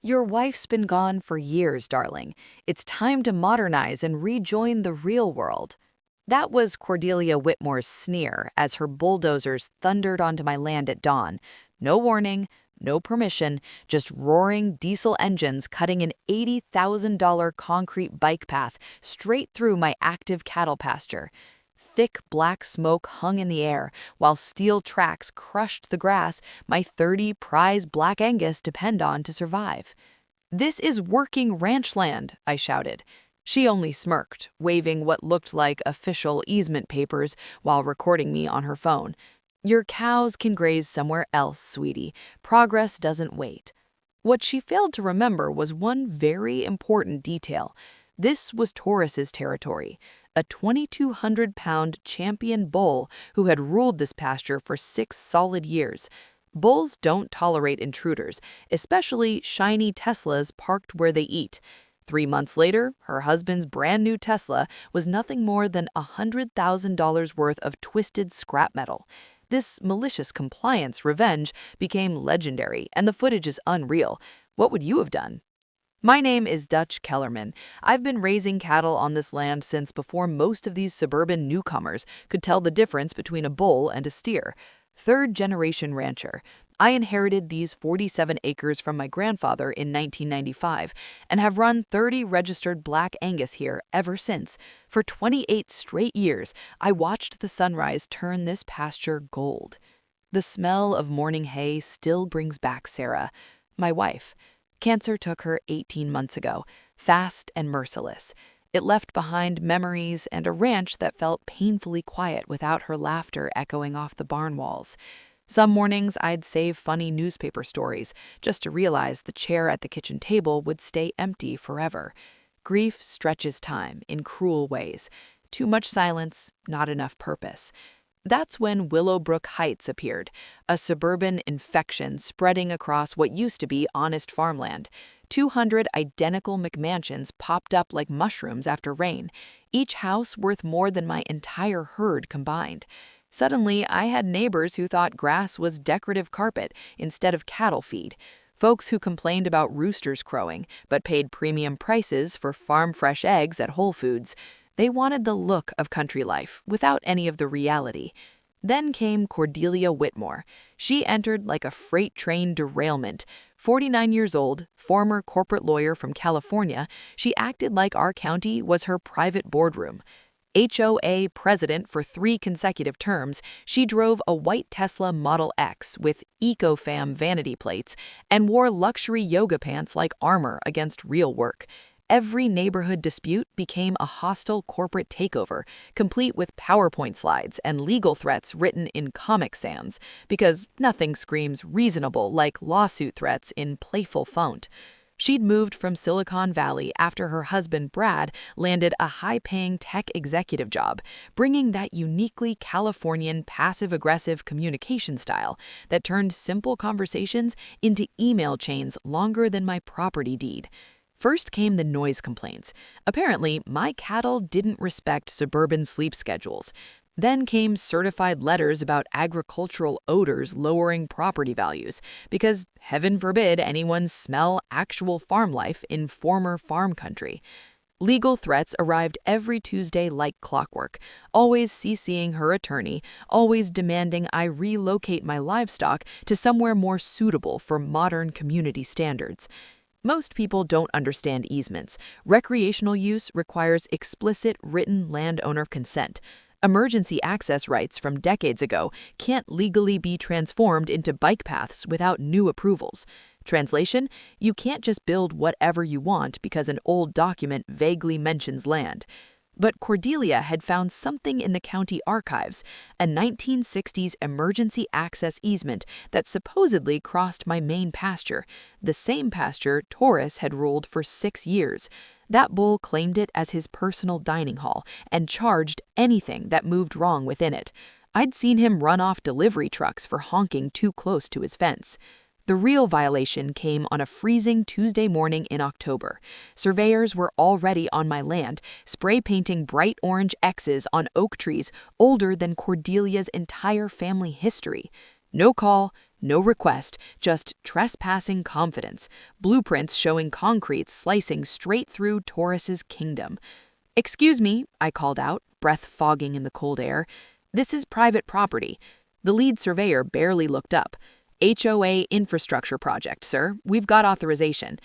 Your wife's been gone for years, darling. It's time to modernize and rejoin the real world. That was Cordelia Whitmore's sneer as her bulldozers thundered onto my land at dawn. No warning, no permission, just roaring diesel engines cutting an $80,000 concrete bike path straight through my active cattle pasture. Thick black smoke hung in the air, while steel tracks crushed the grass my 30 prize Black Angus depend on to survive. "This is working ranch land," I shouted. She only smirked, waving what looked like official easement papers while recording me on her phone. "Your cows can graze somewhere else, sweetie. Progress doesn't wait." What she failed to remember was one very important detail. This was Taurus's territory, a 2,200-pound champion bull who had ruled this pasture for 6 solid years. Bulls don't tolerate intruders, especially shiny Teslas parked where they eat. 3 months later, her husband's brand new Tesla was nothing more than $100,000 worth of twisted scrap metal. This malicious compliance revenge became legendary, and the footage is unreal. What would you have done? My name is Dutch Kellerman. I've been raising cattle on this land since before most of these suburban newcomers could tell the difference between a bull and a steer. Third-generation rancher. I inherited these 47 acres from my grandfather in 1995 and have run 30 registered Black Angus here ever since. For 28 straight years, I watched the sunrise turn this pasture gold. The smell of morning hay still brings back Sarah, my wife. Cancer took her 18 months ago, fast and merciless. It left behind memories and a ranch that felt painfully quiet without her laughter echoing off the barn walls. Some mornings I'd save funny newspaper stories just to realize the chair at the kitchen table would stay empty forever. Grief stretches time in cruel ways. Too much silence, not enough purpose. That's when Willowbrook Heights appeared, a suburban infection spreading across what used to be honest farmland. 200 identical McMansions popped up like mushrooms after rain, each house worth more than my entire herd combined. Suddenly, I had neighbors who thought grass was decorative carpet instead of cattle feed, folks who complained about roosters crowing but paid premium prices for farm-fresh eggs at Whole Foods. They wanted the look of country life without any of the reality. Then came Cordelia Whitmore. She entered like a freight train derailment. 49 years old, former corporate lawyer from California, she acted like our county was her private boardroom. HOA president for 3 consecutive terms, she drove a white Tesla Model X with EcoFam vanity plates and wore luxury yoga pants like armor against real work. Every neighborhood dispute became a hostile corporate takeover, complete with PowerPoint slides and legal threats written in Comic Sans, because nothing screams reasonable like lawsuit threats in playful font. She'd moved from Silicon Valley after her husband Brad landed a high-paying tech executive job, bringing that uniquely Californian passive-aggressive communication style that turned simple conversations into email chains longer than my property deed. First came the noise complaints. Apparently, my cattle didn't respect suburban sleep schedules. Then came certified letters about agricultural odors lowering property values, because heaven forbid anyone smell actual farm life in former farm country. Legal threats arrived every Tuesday like clockwork, always CCing her attorney, always demanding I relocate my livestock to somewhere more suitable for modern community standards. Most people don't understand easements. Recreational use requires explicit written landowner consent. Emergency access rights from decades ago can't legally be transformed into bike paths without new approvals. Translation: you can't just build whatever you want because an old document vaguely mentions land. But Cordelia had found something in the county archives, a 1960s emergency access easement that supposedly crossed my main pasture, the same pasture Taurus had ruled for 6 years. That bull claimed it as his personal dining hall and charged anything that moved wrong within it. I'd seen him run off delivery trucks for honking too close to his fence. The real violation came on a freezing Tuesday morning in October. Surveyors were already on my land, spray painting bright orange X's on oak trees older than Cordelia's entire family history. No call, no request, just trespassing confidence, blueprints showing concrete slicing straight through Taurus's kingdom. "Excuse me," I called out, breath fogging in the cold air. "This is private property." The lead surveyor barely looked up. "HOA infrastructure project, sir. We've got authorization."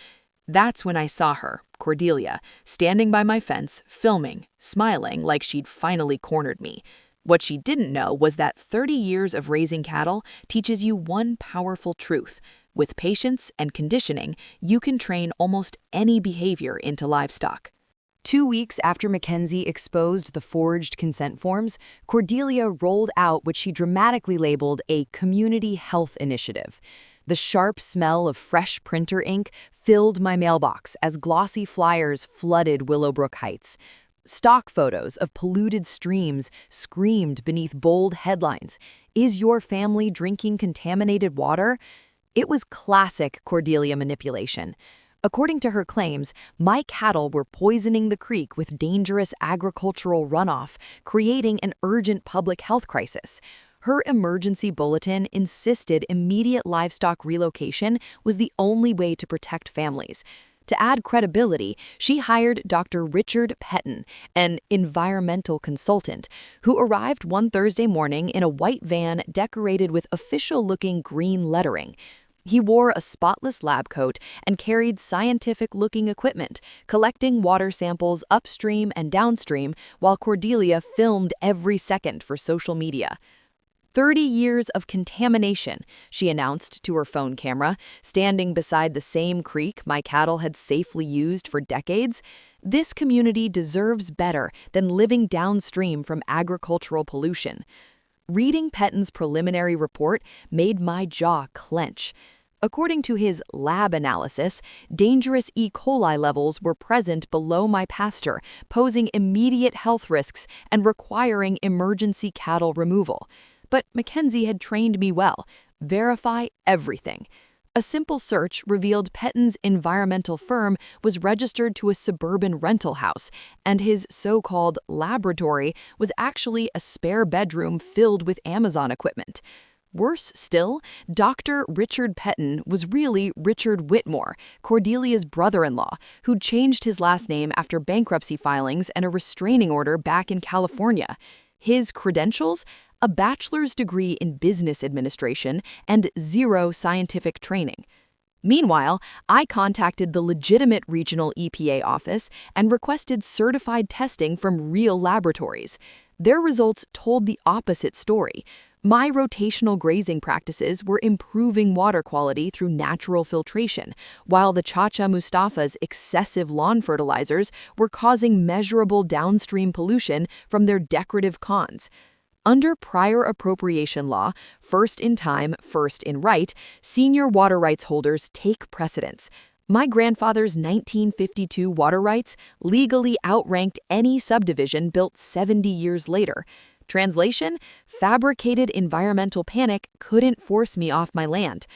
That's when I saw her, Cordelia, standing by my fence, filming, smiling like she'd finally cornered me. What she didn't know was that 30 years of raising cattle teaches you one powerful truth. With patience and conditioning, you can train almost any behavior into livestock. 2 weeks after Mackenzie exposed the forged consent forms, Cordelia rolled out what she dramatically labeled a community health initiative. The sharp smell of fresh printer ink filled my mailbox as glossy flyers flooded Willowbrook Heights. Stock photos of polluted streams screamed beneath bold headlines. "Is your family drinking contaminated water?" It was classic Cordelia manipulation. According to her claims, my cattle were poisoning the creek with dangerous agricultural runoff, creating an urgent public health crisis. Her emergency bulletin insisted immediate livestock relocation was the only way to protect families. To add credibility, she hired Dr. Richard Petton, an environmental consultant, who arrived one Thursday morning in a white van decorated with official-looking green lettering. He wore a spotless lab coat and carried scientific-looking equipment, collecting water samples upstream and downstream while Cordelia filmed every second for social media. 30 years of contamination, she announced to her phone camera, standing beside the same creek my cattle had safely used for decades. This community deserves better than living downstream from agricultural pollution. Reading Petton's preliminary report made my jaw clench. According to his lab analysis, dangerous E. coli levels were present below my pasture, posing immediate health risks and requiring emergency cattle removal. But Mackenzie had trained me well. Verify everything. A simple search revealed Petton's environmental firm was registered to a suburban rental house, and his so-called laboratory was actually a spare bedroom filled with Amazon equipment. Worse still, Dr. Richard Petton was really Richard Whitmore, Cordelia's brother-in-law, who'd changed his last name after bankruptcy filings and a restraining order back in California. His credentials? A bachelor's degree in business administration and zero scientific training. Meanwhile, I contacted the legitimate regional EPA office and requested certified testing from real laboratories. Their results told the opposite story. My rotational grazing practices were improving water quality through natural filtration, while the Chacha Mustafa's excessive lawn fertilizers were causing measurable downstream pollution from their decorative cons. Under prior appropriation law, first in time, first in right, senior water rights holders take precedence. My grandfather's 1952 water rights legally outranked any subdivision built 70 years later. Translation: fabricated environmental panic couldn't force me off my land.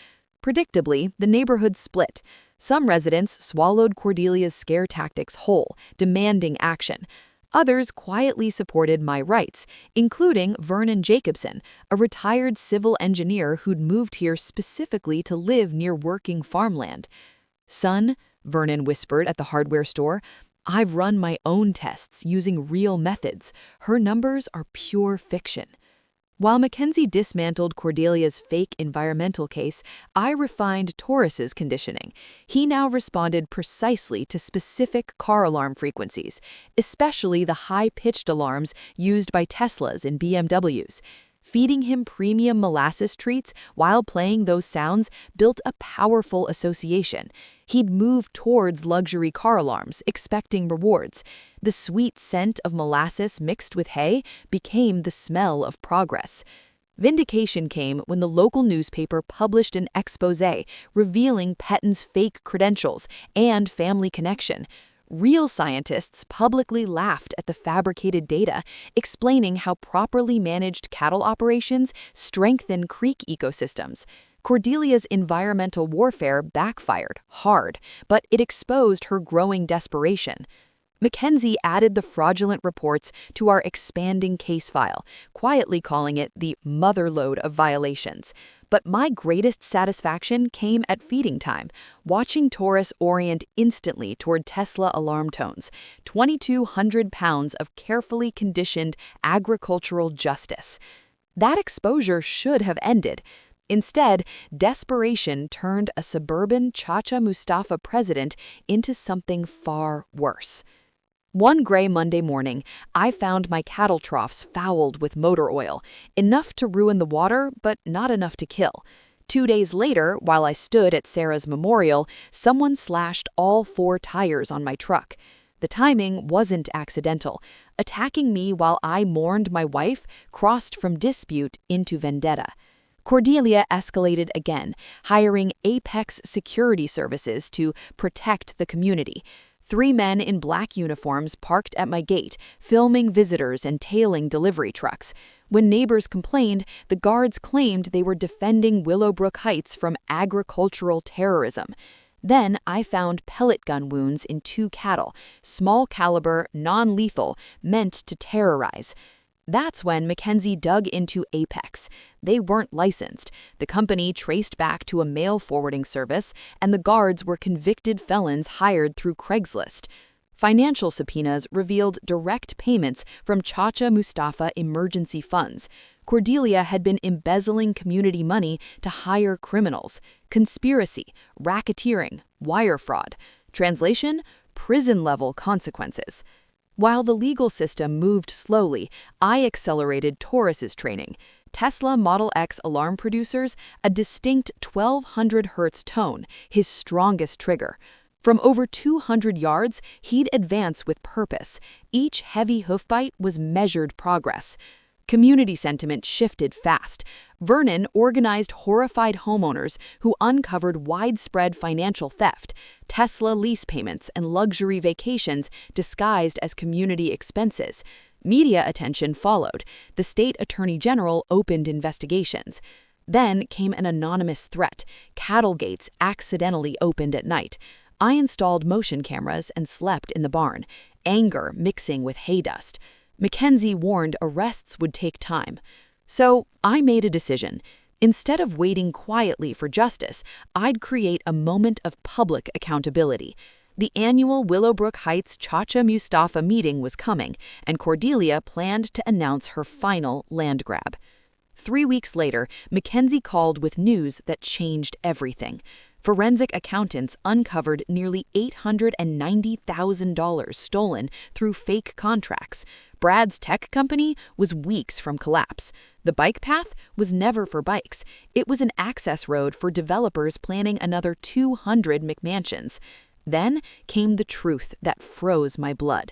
Predictably, the neighborhood split. Some residents swallowed Cordelia's scare tactics whole, demanding action. Others quietly supported my rights, including Vernon Jacobson, a retired civil engineer who'd moved here specifically to live near working farmland. "Son," Vernon whispered at the hardware store, "I've run my own tests using real methods. Her numbers are pure fiction." While Mackenzie dismantled Cordelia's fake environmental case, I refined Taurus's conditioning. He now responded precisely to specific car alarm frequencies, especially the high-pitched alarms used by Teslas and BMWs. Feeding him premium molasses treats while playing those sounds built a powerful association. He'd move towards luxury car alarms, expecting rewards. The sweet scent of molasses mixed with hay became the smell of progress. Vindication came when the local newspaper published an exposé revealing Petton's fake credentials and family connection. Real scientists publicly laughed at the fabricated data, explaining how properly managed cattle operations strengthen creek ecosystems. Cordelia's environmental warfare backfired hard, but it exposed her growing desperation. Mackenzie added the fraudulent reports to our expanding case file, quietly calling it the motherlode of violations. But my greatest satisfaction came at feeding time, watching Taurus orient instantly toward Tesla alarm tones, 2,200 pounds of carefully conditioned agricultural justice. That exposure should have ended. Instead, desperation turned a suburban Chacha Mustafa president into something far worse. One gray Monday morning, I found my cattle troughs fouled with motor oil, enough to ruin the water, but not enough to kill. 2 days later, while I stood at Sarah's memorial, someone slashed all 4 tires on my truck. The timing wasn't accidental. Attacking me while I mourned my wife crossed from dispute into vendetta. Cordelia escalated again, hiring Apex Security Services to protect the community. 3 men in black uniforms parked at my gate, filming visitors and tailing delivery trucks. When neighbors complained, the guards claimed they were defending Willowbrook Heights from agricultural terrorism. Then I found pellet gun wounds in 2 cattle, small caliber, non-lethal, meant to terrorize. That's when Mackenzie dug into Apex. They weren't licensed. The company traced back to a mail forwarding service, and the guards were convicted felons hired through Craigslist. Financial subpoenas revealed direct payments from Chacha Mustafa emergency funds. Cordelia had been embezzling community money to hire criminals. Conspiracy, racketeering, wire fraud. Translation: prison-level consequences. While the legal system moved slowly, I accelerated Taurus's training. Tesla Model X alarm producers, a distinct 1200 Hz tone, his strongest trigger. From over 200 yards, he'd advance with purpose. Each heavy hoofbite was measured progress. Community sentiment shifted fast. Vernon organized horrified homeowners who uncovered widespread financial theft, Tesla lease payments, and luxury vacations disguised as community expenses. Media attention followed. The state attorney general opened investigations. Then came an anonymous threat. Cattle gates accidentally opened at night. I installed motion cameras and slept in the barn, anger mixing with hay dust. Mackenzie warned arrests would take time. So I made a decision. Instead of waiting quietly for justice, I'd create a moment of public accountability. The annual Willowbrook Heights Chacha Mustafa meeting was coming, and Cordelia planned to announce her final land grab. 3 weeks later, Mackenzie called with news that changed everything. Forensic accountants uncovered nearly $890,000 stolen through fake contracts. Brad's tech company was weeks from collapse. The bike path was never for bikes. It was an access road for developers planning another 200 McMansions. Then came the truth that froze my blood.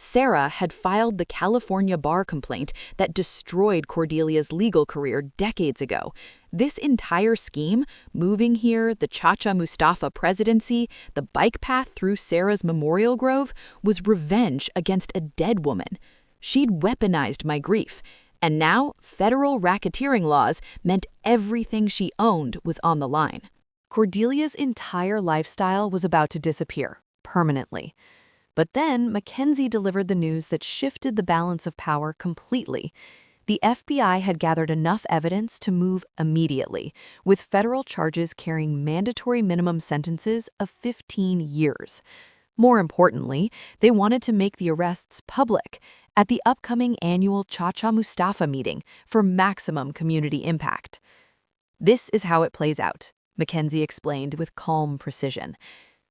Sarah had filed the California bar complaint that destroyed Cordelia's legal career decades ago. This entire scheme, moving here, the Chacha Mustafa presidency, the bike path through Sarah's memorial grove, was revenge against a dead woman. She'd weaponized my grief, and now federal racketeering laws meant everything she owned was on the line. Cordelia's entire lifestyle was about to disappear, permanently. But then Mackenzie delivered the news that shifted the balance of power completely. The FBI had gathered enough evidence to move immediately, with federal charges carrying mandatory minimum sentences of 15 years. More importantly, they wanted to make the arrests public at the upcoming annual Chacha Mustafa meeting for maximum community impact. This is how it plays out, Mackenzie explained with calm precision.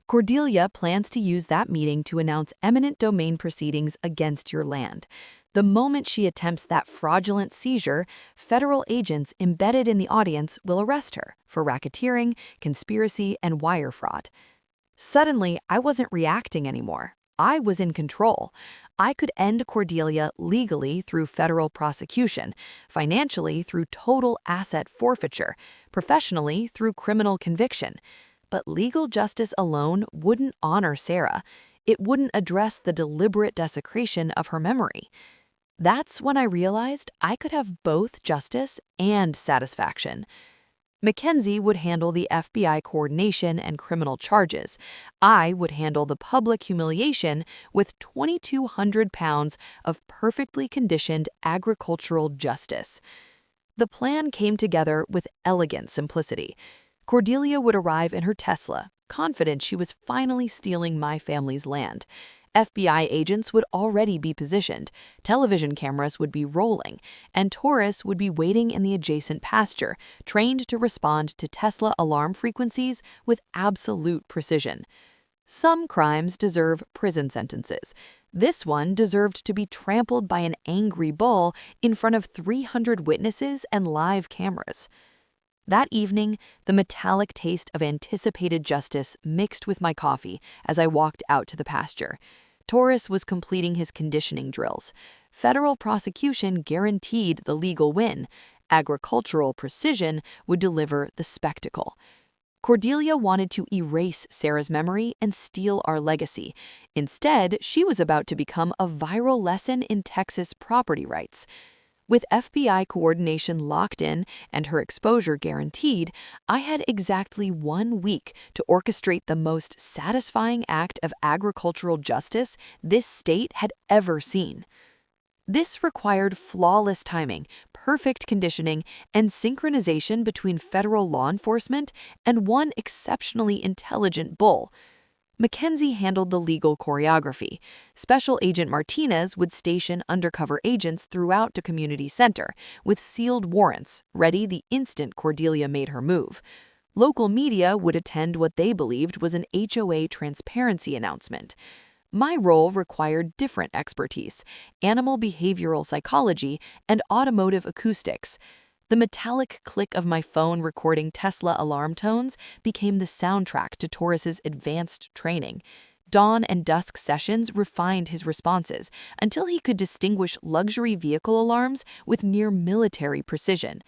Cordelia plans to use that meeting to announce eminent domain proceedings against your land. The moment she attempts that fraudulent seizure, federal agents embedded in the audience will arrest her for racketeering, conspiracy, and wire fraud. Suddenly, I wasn't reacting anymore. I was in control. I could end Cordelia legally through federal prosecution, financially through total asset forfeiture, professionally through criminal conviction. But legal justice alone wouldn't honor Sarah. It wouldn't address the deliberate desecration of her memory. That's when I realized I could have both justice and satisfaction. Mackenzie would handle the FBI coordination and criminal charges. I would handle the public humiliation with 2,200 pounds of perfectly conditioned agricultural justice. The plan came together with elegant simplicity. Cordelia would arrive in her Tesla, confident she was finally stealing my family's land. FBI agents would already be positioned, television cameras would be rolling, and Taurus would be waiting in the adjacent pasture, trained to respond to Tesla alarm frequencies with absolute precision. Some crimes deserve prison sentences. This one deserved to be trampled by an angry bull in front of 300 witnesses and live cameras. That evening, the metallic taste of anticipated justice mixed with my coffee as I walked out to the pasture. Taurus was completing his conditioning drills. Federal prosecution guaranteed the legal win. Agricultural precision would deliver the spectacle. Cordelia wanted to erase Sarah's memory and steal our legacy. Instead, she was about to become a viral lesson in Texas property rights. With FBI coordination locked in and her exposure guaranteed, I had exactly 1 week to orchestrate the most satisfying act of agricultural justice this state had ever seen. This required flawless timing, perfect conditioning, and synchronization between federal law enforcement and one exceptionally intelligent bull. Mackenzie handled the legal choreography. Special Agent Martinez would station undercover agents throughout the community center, with sealed warrants, ready the instant Cordelia made her move. Local media would attend what they believed was an HOA transparency announcement. My role required different expertise: animal behavioral psychology and automotive acoustics. The metallic click of my phone recording Tesla alarm tones became the soundtrack to Taurus's advanced training. Dawn and dusk sessions refined his responses until he could distinguish luxury vehicle alarms with near-military precision.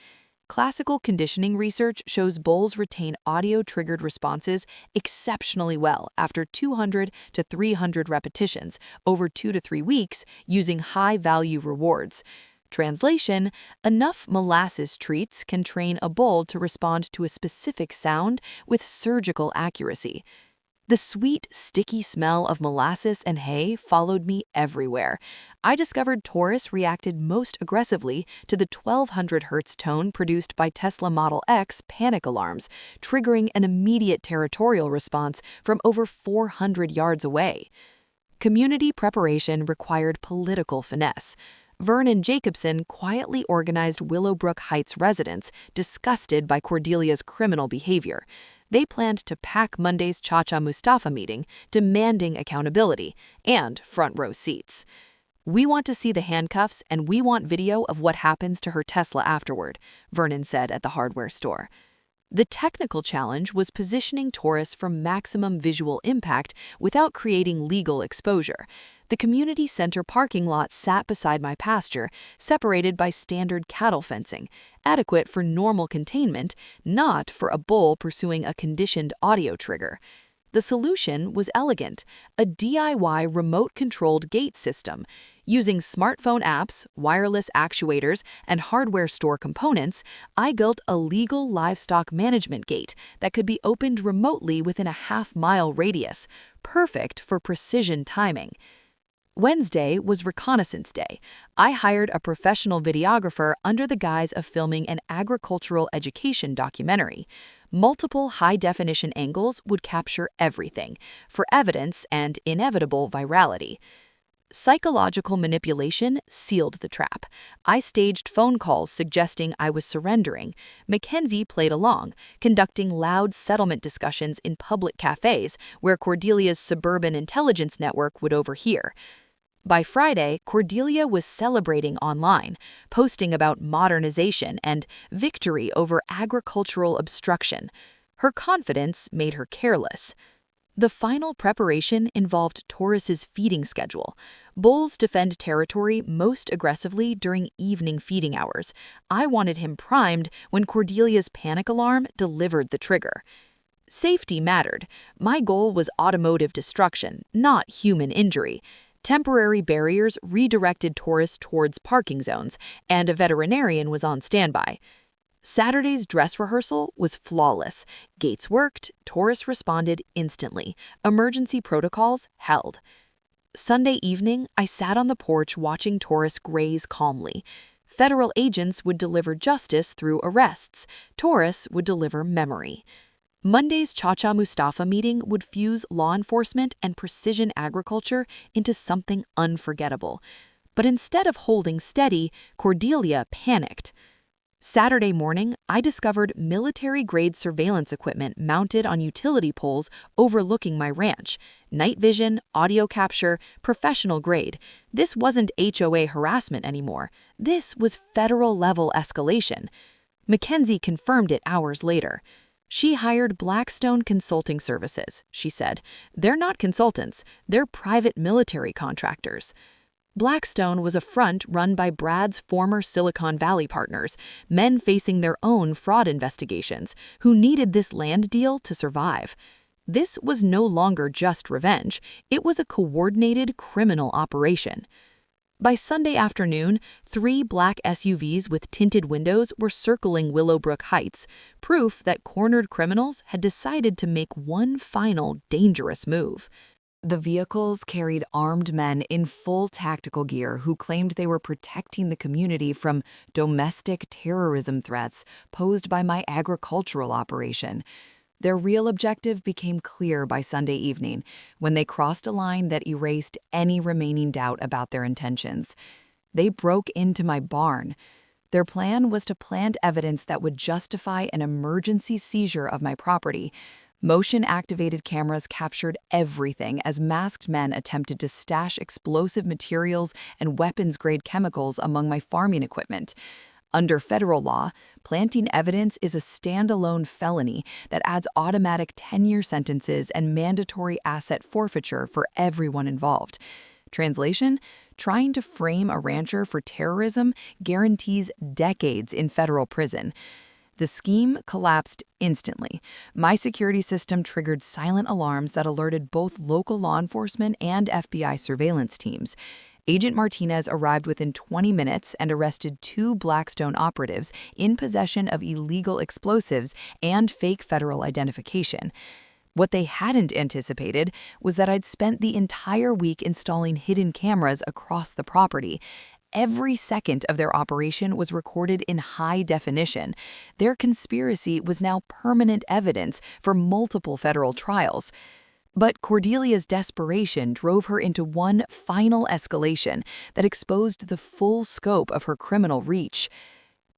Classical conditioning research shows bulls retain audio-triggered responses exceptionally well after 200 to 300 repetitions over 2 to 3 weeks using high-value rewards. Translation: enough molasses treats can train a bull to respond to a specific sound with surgical accuracy. The sweet, sticky smell of molasses and hay followed me everywhere. I discovered Taurus reacted most aggressively to the 1200 Hz tone produced by Tesla Model X panic alarms, triggering an immediate territorial response from over 400 yards away. Community preparation required political finesse. Vernon Jacobson quietly organized Willowbrook Heights residents, disgusted by Cordelia's criminal behavior. They planned to pack Monday's Chacha Mustafa meeting, demanding accountability and front-row seats. "We want to see the handcuffs, and we want video of what happens to her Tesla afterward," Vernon said at the hardware store. The technical challenge was positioning Taurus for maximum visual impact without creating legal exposure. The community center parking lot sat beside my pasture, separated by standard cattle fencing, adequate for normal containment, not for a bull pursuing a conditioned audio trigger. The solution was elegant: a DIY remote-controlled gate system. Using smartphone apps, wireless actuators, and hardware store components, I built a legal livestock management gate that could be opened remotely within a half-mile radius, perfect for precision timing. Wednesday was reconnaissance day. I hired a professional videographer under the guise of filming an agricultural education documentary. Multiple high-definition angles would capture everything, for evidence and inevitable virality. Psychological manipulation sealed the trap. I staged phone calls suggesting I was surrendering. Mackenzie played along, conducting loud settlement discussions in public cafes where Cordelia's suburban intelligence network would overhear. By Friday, Cordelia was celebrating online, posting about modernization and victory over agricultural obstruction. Her confidence made her careless. The final preparation involved Taurus's feeding schedule. Bulls defend territory most aggressively during evening feeding hours. I wanted him primed when Cordelia's panic alarm delivered the trigger. Safety mattered. My goal was automotive destruction, not human injury. Temporary barriers redirected Taurus towards parking zones, and a veterinarian was on standby. Saturday's dress rehearsal was flawless. Gates worked, Taurus responded instantly. Emergency protocols held. Sunday evening, I sat on the porch watching Taurus graze calmly. Federal agents would deliver justice through arrests. Taurus would deliver memory. Monday's Chacha Mustafa meeting would fuse law enforcement and precision agriculture into something unforgettable. But instead of holding steady, Cordelia panicked. Saturday morning, I discovered military-grade surveillance equipment mounted on utility poles overlooking my ranch. Night vision, audio capture, professional grade. This wasn't HOA harassment anymore. This was federal-level escalation. Mackenzie confirmed it hours later. She hired Blackstone Consulting Services, she said. They're not consultants, they're private military contractors. Blackstone was a front run by Brad's former Silicon Valley partners, men facing their own fraud investigations, who needed this land deal to survive. This was no longer just revenge, it was a coordinated criminal operation. By Sunday afternoon, 3 black SUVs with tinted windows were circling Willowbrook Heights, proof that cornered criminals had decided to make one final dangerous move. The vehicles carried armed men in full tactical gear who claimed they were protecting the community from domestic terrorism threats posed by my agricultural operation. Their real objective became clear by Sunday evening when they crossed a line that erased any remaining doubt about their intentions. They broke into my barn. Their plan was to plant evidence that would justify an emergency seizure of my property. Motion-activated cameras captured everything as masked men attempted to stash explosive materials and weapons-grade chemicals among my farming equipment. Under federal law, planting evidence is a standalone felony that adds automatic 10-year sentences and mandatory asset forfeiture for everyone involved. Translation: trying to frame a rancher for terrorism guarantees decades in federal prison. The scheme collapsed instantly. My security system triggered silent alarms that alerted both local law enforcement and FBI surveillance teams. Agent Martinez arrived within 20 minutes and arrested 2 Blackstone operatives in possession of illegal explosives and fake federal identification. What they hadn't anticipated was that I'd spent the entire week installing hidden cameras across the property. Every second of their operation was recorded in high definition. Their conspiracy was now permanent evidence for multiple federal trials. But Cordelia's desperation drove her into one final escalation that exposed the full scope of her criminal reach.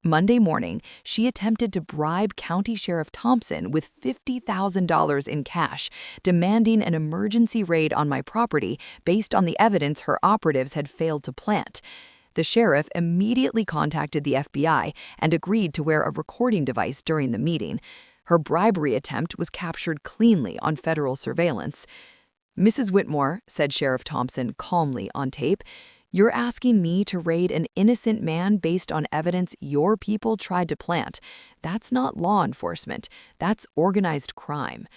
Monday morning, she attempted to bribe County Sheriff Thompson with $50,000 in cash, demanding an emergency raid on my property based on the evidence her operatives had failed to plant. The sheriff immediately contacted the FBI and agreed to wear a recording device during the meeting. Her bribery attempt was captured cleanly on federal surveillance. "Mrs. Whitmore," said Sheriff Thompson calmly on tape, "you're asking me to raid an innocent man based on evidence your people tried to plant. That's not law enforcement. That's organized crime."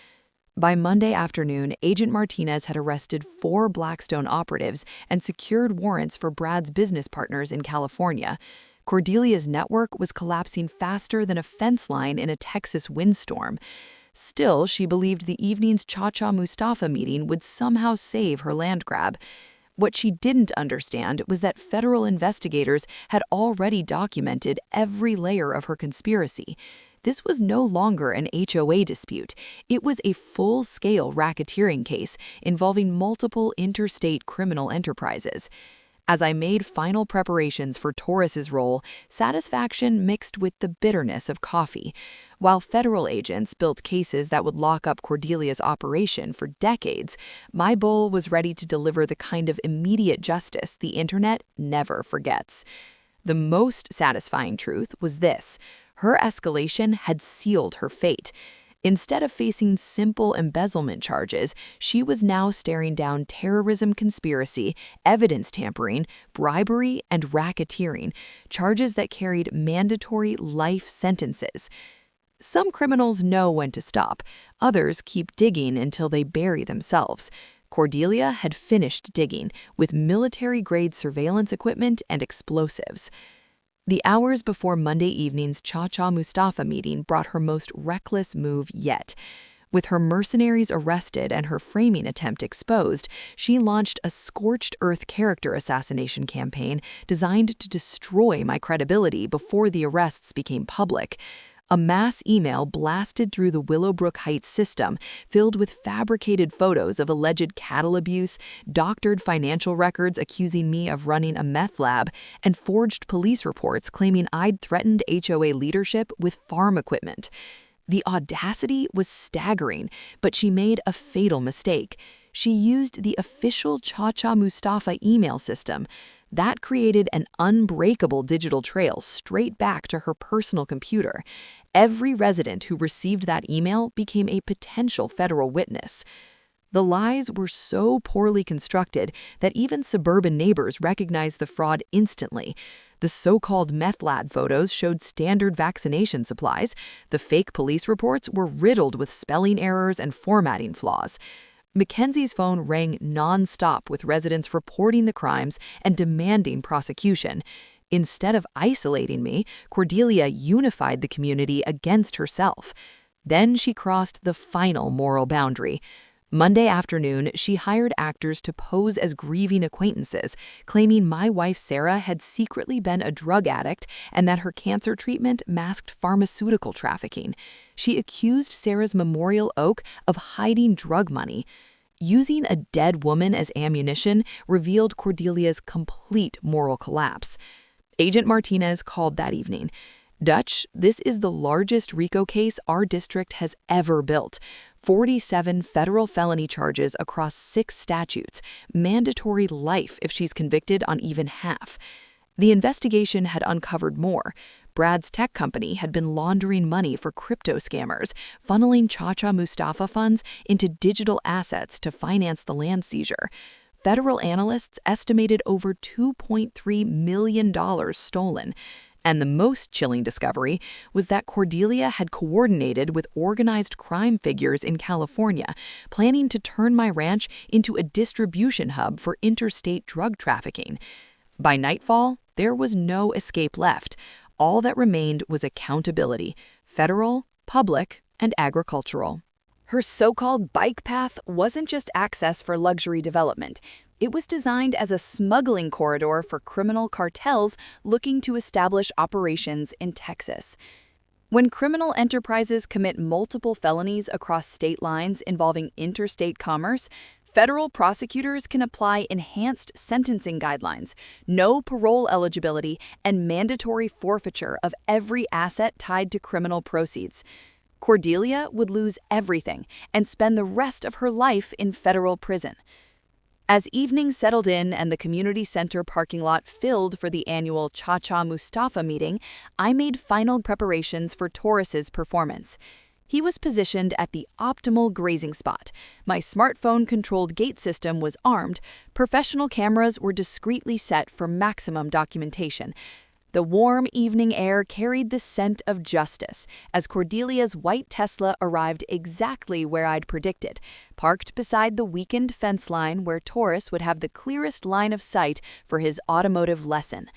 By Monday afternoon, Agent Martinez had arrested 4 Blackstone operatives and secured warrants for Brad's business partners in California. Cordelia's network was collapsing faster than a fence line in a Texas windstorm. Still, she believed the evening's Chacha Mustafa meeting would somehow save her land grab. What she didn't understand was that federal investigators had already documented every layer of her conspiracy. This was no longer an HOA dispute. It was a full-scale racketeering case involving multiple interstate criminal enterprises. As I made final preparations for Taurus's role, satisfaction mixed with the bitterness of coffee. While federal agents built cases that would lock up Cordelia's operation for decades, my bowl was ready to deliver the kind of immediate justice the internet never forgets. The most satisfying truth was this: her escalation had sealed her fate. Instead of facing simple embezzlement charges, she was now staring down terrorism conspiracy, evidence tampering, bribery, and racketeering, charges that carried mandatory life sentences. Some criminals know when to stop. Others keep digging until they bury themselves. Cordelia had finished digging with military-grade surveillance equipment and explosives. The hours before Monday evening's Chacha Mustafa meeting brought her most reckless move yet. With her mercenaries arrested and her framing attempt exposed, she launched a scorched earth character assassination campaign designed to destroy my credibility before the arrests became public. A mass email blasted through the Willowbrook Heights system, filled with fabricated photos of alleged cattle abuse, doctored financial records accusing me of running a meth lab, and forged police reports claiming I'd threatened HOA leadership with farm equipment. The audacity was staggering, but she made a fatal mistake. She used the official Chacha Mustafa email system. That created an unbreakable digital trail straight back to her personal computer. Every resident who received that email became a potential federal witness. The lies were so poorly constructed that even suburban neighbors recognized the fraud instantly. The so-called meth lab photos showed standard vaccination supplies. The fake police reports were riddled with spelling errors and formatting flaws. Mackenzie's phone rang non-stop with residents reporting the crimes and demanding prosecution. Instead of isolating me, Cordelia unified the community against herself. Then she crossed the final moral boundary. Monday afternoon, she hired actors to pose as grieving acquaintances, claiming my wife Sarah had secretly been a drug addict and that her cancer treatment masked pharmaceutical trafficking. She accused Sarah's memorial oak of hiding drug money. Using a dead woman as ammunition revealed Cordelia's complete moral collapse. Agent Martinez called that evening. "Dutch, this is the largest RICO case our district has ever built. 47 federal felony charges across 6 statutes, mandatory life if she's convicted on even half." The investigation had uncovered more. Brad's tech company had been laundering money for crypto scammers, funneling Chacha Mustafa funds into digital assets to finance the land seizure. Federal analysts estimated over $2.3 million stolen. And the most chilling discovery was that Cordelia had coordinated with organized crime figures in California, planning to turn my ranch into a distribution hub for interstate drug trafficking. By nightfall, there was no escape left. All that remained was accountability, federal, public, and agricultural. Her so-called bike path wasn't just access for luxury development. It was designed as a smuggling corridor for criminal cartels looking to establish operations in Texas. When criminal enterprises commit multiple felonies across state lines involving interstate commerce, federal prosecutors can apply enhanced sentencing guidelines, no parole eligibility, and mandatory forfeiture of every asset tied to criminal proceeds. Cordelia would lose everything and spend the rest of her life in federal prison. As evening settled in and the community center parking lot filled for the annual Chacha Mustafa meeting, I made final preparations for Taurus's performance. He was positioned at the optimal grazing spot. My smartphone-controlled gate system was armed. Professional cameras were discreetly set for maximum documentation. The warm evening air carried the scent of justice as Cordelia's white Tesla arrived exactly where I'd predicted, parked beside the weakened fence line where Taurus would have the clearest line of sight for his automotive lesson.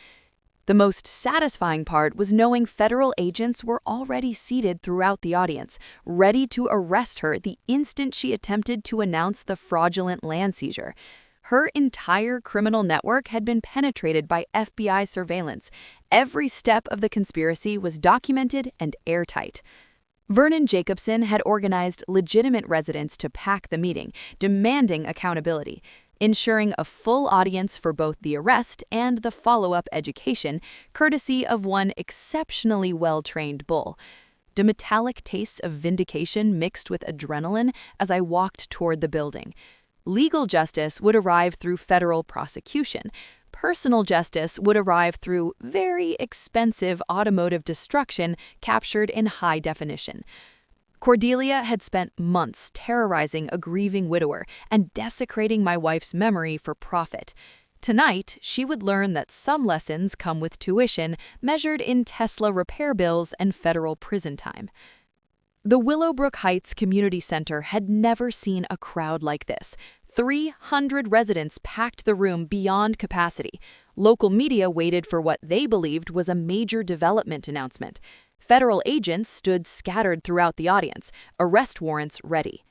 The most satisfying part was knowing federal agents were already seated throughout the audience, ready to arrest her the instant she attempted to announce the fraudulent land seizure. Her entire criminal network had been penetrated by FBI surveillance. Every step of the conspiracy was documented and airtight. Vernon Jacobson had organized legitimate residents to pack the meeting, demanding accountability, ensuring a full audience for both the arrest and the follow-up education, courtesy of one exceptionally well-trained bull. The metallic taste of vindication mixed with adrenaline as I walked toward the building. Legal justice would arrive through federal prosecution. Personal justice would arrive through very expensive automotive destruction captured in high definition. Cordelia had spent months terrorizing a grieving widower and desecrating my wife's memory for profit. Tonight, she would learn that some lessons come with tuition measured in Tesla repair bills and federal prison time. The Willowbrook Heights Community Center had never seen a crowd like this. 300 residents packed the room beyond capacity. Local media waited for what they believed was a major development announcement. Federal agents stood scattered throughout the audience, arrest warrants ready.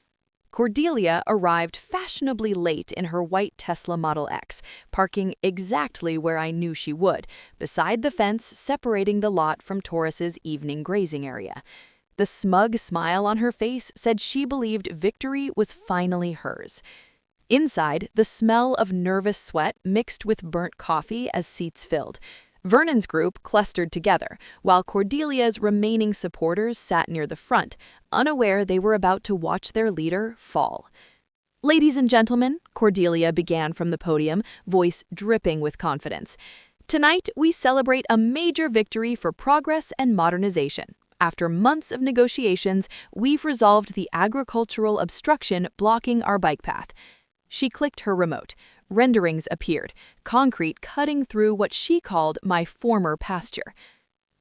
Cordelia arrived fashionably late in her white Tesla Model X, parking exactly where I knew she would, beside the fence separating the lot from Taurus's evening grazing area. The smug smile on her face said she believed victory was finally hers. Inside, the smell of nervous sweat mixed with burnt coffee as seats filled. Vernon's group clustered together, while Cordelia's remaining supporters sat near the front, unaware they were about to watch their leader fall. "Ladies and gentlemen," Cordelia began from the podium, voice dripping with confidence, "tonight we celebrate a major victory for progress and modernization. After months of negotiations, we've resolved the agricultural obstruction blocking our bike path." She clicked her remote. Renderings appeared, concrete cutting through what she called my former pasture.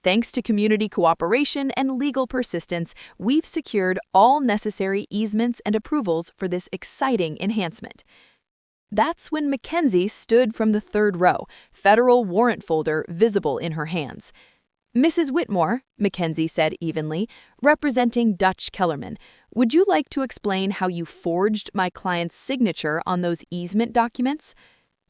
"Thanks to community cooperation and legal persistence, we've secured all necessary easements and approvals for this exciting enhancement." That's when Mackenzie stood from the third row, federal warrant folder visible in her hands. "Mrs. Whitmore," Mackenzie said evenly, representing Dutch Kellerman, "would you like to explain how you forged my client's signature on those easement documents?"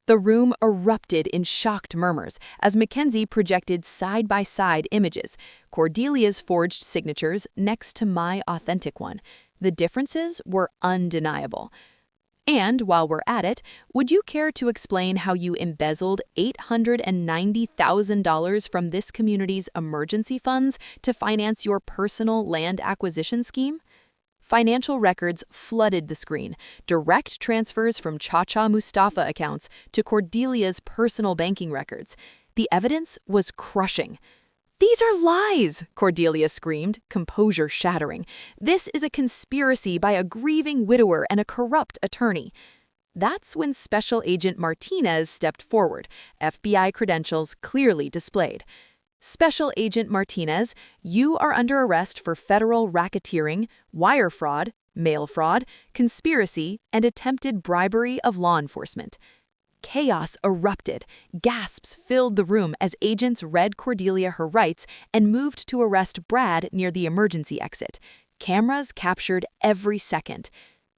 The room erupted in shocked murmurs as Mackenzie projected side-by-side images, Cordelia's forged signatures next to my authentic one. The differences were undeniable. "And while we're at it, would you care to explain how you embezzled $890,000 from this community's emergency funds to finance your personal land acquisition scheme?" Financial records flooded the screen, direct transfers from Chacha Mustafa accounts to Cordelia's personal banking records. The evidence was crushing. "These are lies!" Cordelia screamed, composure shattering. "This is a conspiracy by a grieving widower and a corrupt attorney." That's when Special Agent Martinez stepped forward, FBI credentials clearly displayed. "Special Agent Martinez, you are under arrest for federal racketeering, wire fraud, mail fraud, conspiracy, and attempted bribery of law enforcement." Chaos erupted. Gasps filled the room as agents read Cordelia her rights and moved to arrest Brad near the emergency exit. Cameras captured every second.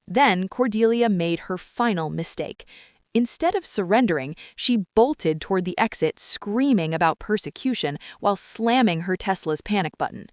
Then Cordelia made her final mistake. Instead of surrendering, she bolted toward the exit, screaming about persecution while slamming her Tesla's panic button.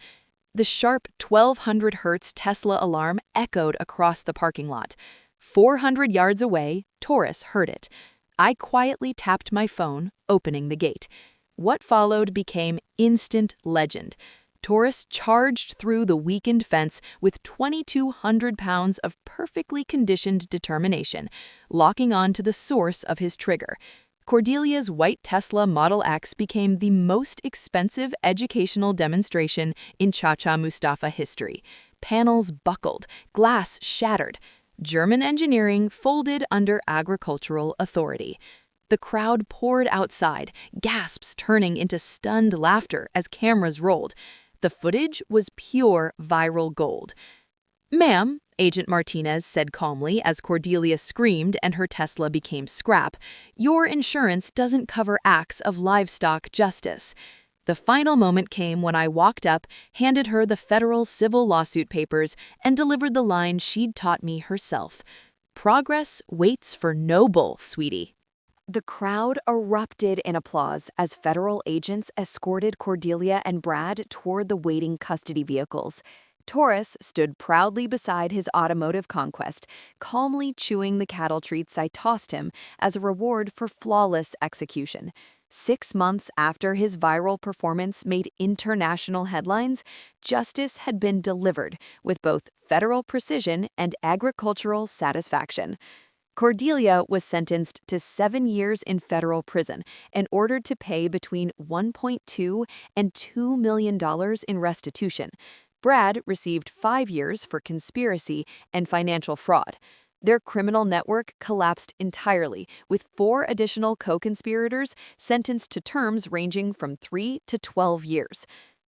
The sharp 1200 Hz Tesla alarm echoed across the parking lot. 400 yards away, Taurus heard it. I quietly tapped my phone, opening the gate. What followed became instant legend. Taurus charged through the weakened fence with 2,200 pounds of perfectly conditioned determination, locking on to the source of his trigger. Cordelia's white Tesla Model X became the most expensive educational demonstration in Chacha Mustafa history. Panels buckled, glass shattered. German engineering folded under agricultural authority. The crowd poured outside, gasps turning into stunned laughter as cameras rolled. The footage was pure viral gold. "Ma'am," Agent Martinez said calmly as Cordelia screamed and her Tesla became scrap, "your insurance doesn't cover acts of livestock justice." The final moment came when I walked up, handed her the federal civil lawsuit papers, and delivered the line she'd taught me herself. "Progress waits for no bull, sweetie." The crowd erupted in applause as federal agents escorted Cordelia and Brad toward the waiting custody vehicles. Taurus stood proudly beside his automotive conquest, calmly chewing the cattle treats I tossed him as a reward for flawless execution. 6 months after his viral performance made international headlines, justice had been delivered with both federal precision and agricultural satisfaction. Cordelia was sentenced to 7 years in federal prison and ordered to pay between $1.2 and $2 million in restitution. Brad received 5 years for conspiracy and financial fraud. Their criminal network collapsed entirely, with 4 additional co-conspirators sentenced to terms ranging from 3 to 12 years.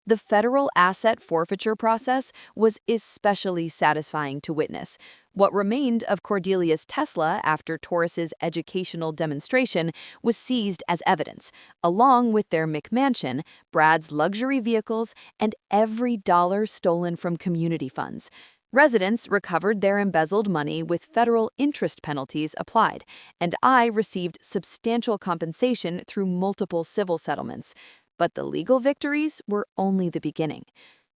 The federal asset forfeiture process was especially satisfying to witness. What remained of Cordelia's Tesla after Taurus's educational demonstration was seized as evidence, along with their McMansion, Brad's luxury vehicles, and every dollar stolen from community funds. Residents recovered their embezzled money with federal interest penalties applied, and I received substantial compensation through multiple civil settlements. But the legal victories were only the beginning.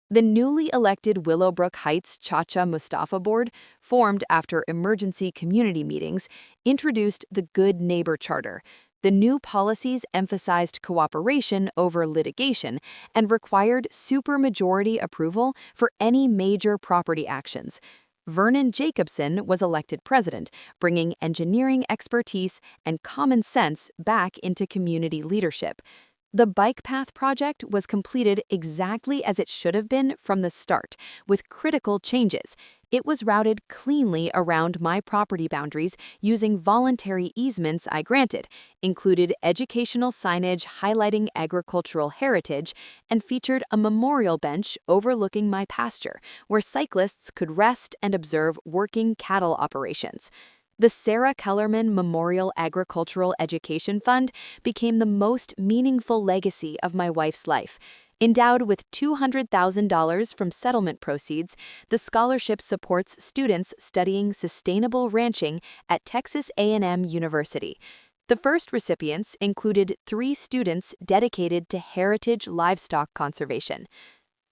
The newly elected Willowbrook Heights Chacha Mustafa Board, formed after emergency community meetings, introduced the Good Neighbor Charter. The new policies emphasized cooperation over litigation and required supermajority approval for any major property actions. Vernon Jacobson was elected president, bringing engineering expertise and common sense back into community leadership. The bike path project was completed exactly as it should have been from the start, with critical changes. It was routed cleanly around my property boundaries using voluntary easements I granted, included educational signage highlighting agricultural heritage, and featured a memorial bench overlooking my pasture, where cyclists could rest and observe working cattle operations. The Sarah Kellerman Memorial Agricultural Education Fund became the most meaningful legacy of my wife's life. Endowed with $200,000 from settlement proceeds, the scholarship supports students studying sustainable ranching at Texas A&M University. The first recipients included 3 students dedicated to heritage livestock conservation.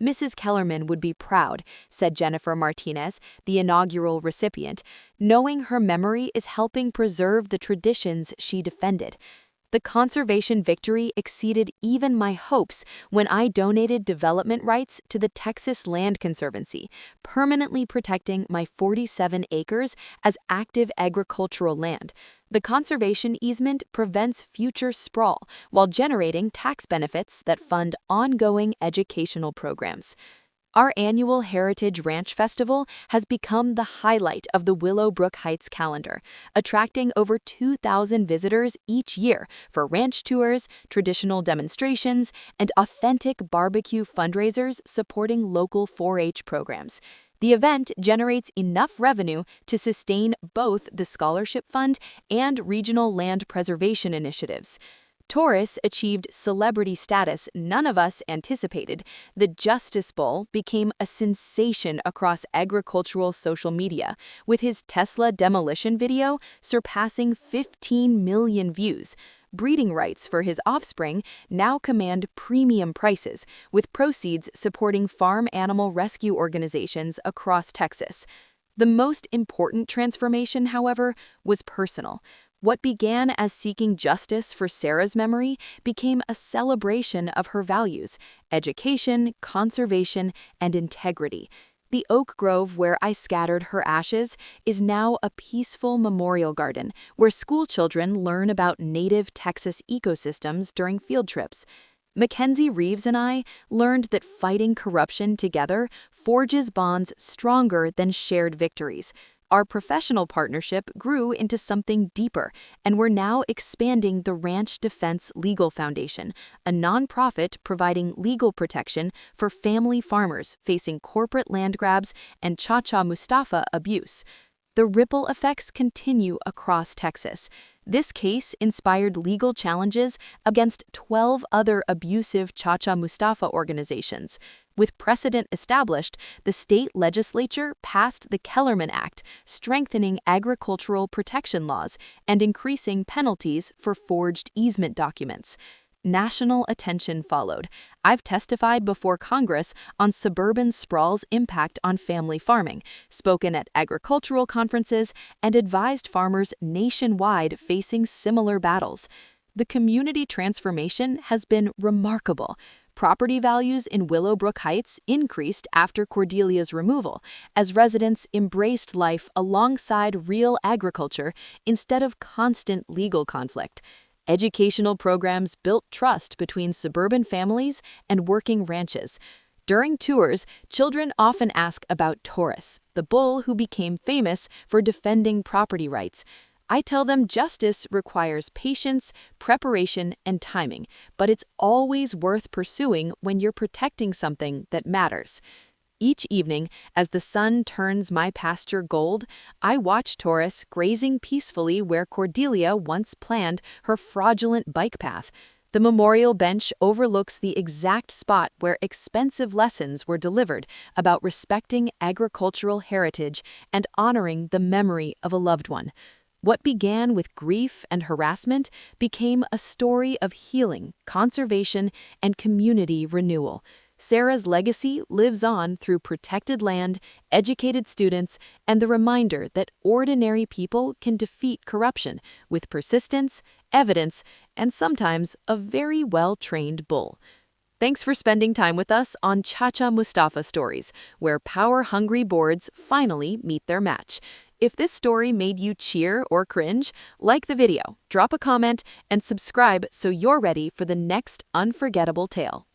Mrs. Kellerman would be proud, said Jennifer Martinez, the inaugural recipient, knowing her memory is helping preserve the traditions she defended. The conservation victory exceeded even my hopes when I donated development rights to the Texas Land Conservancy, permanently protecting my 47 acres as active agricultural land. The conservation easement prevents future sprawl while generating tax benefits that fund ongoing educational programs. Our annual Heritage Ranch Festival has become the highlight of the Willowbrook Heights calendar, attracting over 2,000 visitors each year for ranch tours, traditional demonstrations, and authentic barbecue fundraisers supporting local 4-H programs. The event generates enough revenue to sustain both the scholarship fund and regional land preservation initiatives. Taurus achieved celebrity status none of us anticipated. The Justice Bowl became a sensation across agricultural social media, with his Tesla demolition video surpassing 15 million views. Breeding rights for his offspring now command premium prices, with proceeds supporting farm animal rescue organizations across Texas. The most important transformation, however, was personal. What began as seeking justice for Sarah's memory became a celebration of her values: education, conservation, and integrity. The oak grove where I scattered her ashes is now a peaceful memorial garden where schoolchildren learn about native Texas ecosystems during field trips. Mackenzie Reeves and I learned that fighting corruption together forges bonds stronger than shared victories. Our professional partnership grew into something deeper, and we're now expanding the Ranch Defense Legal Foundation, a nonprofit providing legal protection for family farmers facing corporate land grabs and Chacha Mustafa abuse. The ripple effects continue across Texas. This case inspired legal challenges against 12 other abusive Chacha Mustafa organizations. With precedent established, the state legislature passed the Kellerman Act, strengthening agricultural protection laws and increasing penalties for forged easement documents. National attention followed. I've testified before Congress on suburban sprawl's impact on family farming, spoken at agricultural conferences, and advised farmers nationwide facing similar battles. The community transformation has been remarkable. Property values in Willowbrook Heights increased after Cordelia's removal, as residents embraced life alongside real agriculture instead of constant legal conflict. Educational programs built trust between suburban families and working ranches. During tours, children often ask about Taurus, the bull who became famous for defending property rights. I tell them justice requires patience, preparation, and timing, but it's always worth pursuing when you're protecting something that matters. Each evening, as the sun turns my pasture gold, I watch Taurus grazing peacefully where Cordelia once planned her fraudulent bike path. The memorial bench overlooks the exact spot where expensive lessons were delivered about respecting agricultural heritage and honoring the memory of a loved one. What began with grief and harassment became a story of healing, conservation, and community renewal. Sarah's legacy lives on through protected land, educated students, and the reminder that ordinary people can defeat corruption with persistence, evidence, and sometimes a very well-trained bull. Thanks for spending time with us on Chacha Mustafa Stories, where power-hungry boards finally meet their match. If this story made you cheer or cringe, like the video, drop a comment, and subscribe so you're ready for the next unforgettable tale.